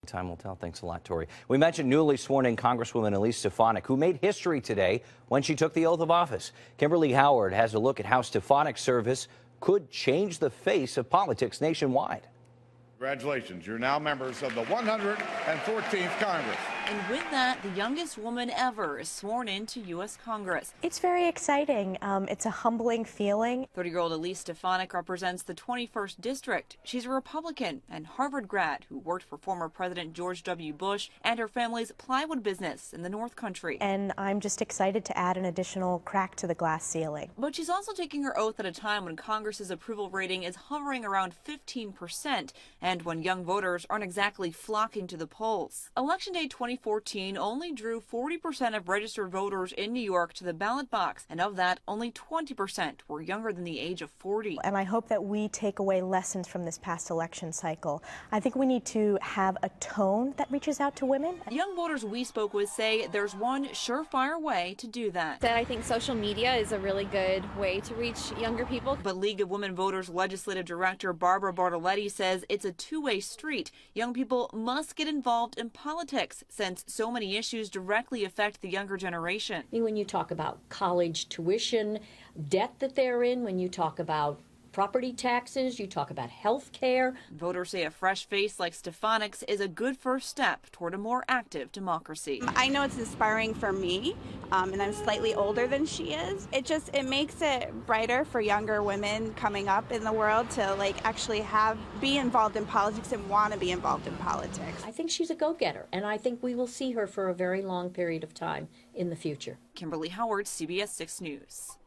Time will tell. Thanks a lot, Tori. We mentioned newly sworn-in Congresswoman Elise Stefanik, who made history today when she took the oath of office. Kimberly Howard has a look at how Stefanik's service could change the face of politics nationwide. Congratulations. You're now members of the 114th Congress. And with that, the youngest woman ever is sworn into U.S. Congress. It's very exciting. It's a humbling feeling. 30-year-old Elise Stefanik represents the 21st District. She's a Republican and Harvard grad who worked for former President George W. Bush and her family's plywood business in the North Country. And I'm just excited to add an additional crack to the glass ceiling. But she's also taking her oath at a time when Congress's approval rating is hovering around 15%, and when young voters aren't exactly flocking to the polls. Election Day 2014 only drew 40% of registered voters in New York to the ballot box, and of that, only 20% were younger than the age of 40. And I hope that we take away lessons from this past election cycle. I think we need to have a tone that reaches out to women. Young voters we spoke with say there's one surefire way to do that. I think social media is a really good way to reach younger people. But League of Women Voters Legislative Director Barbara Bartoletti says it's a two-way street. Young people must get involved in politics since so many issues directly affect the younger generation. When you talk about college tuition, debt that they're in, when you talk about property taxes, you talk about health care. Voters say a fresh face like Stefanik's is a good first step toward a more active democracy. I know it's inspiring for me, and I'm slightly older than she is. It makes it brighter for younger women coming up in the world to actually be involved in politics and want to be involved in politics. I think she's a go-getter, and I think we will see her for a very long period of time in the future. Kimberly Howard, CBS 6 News.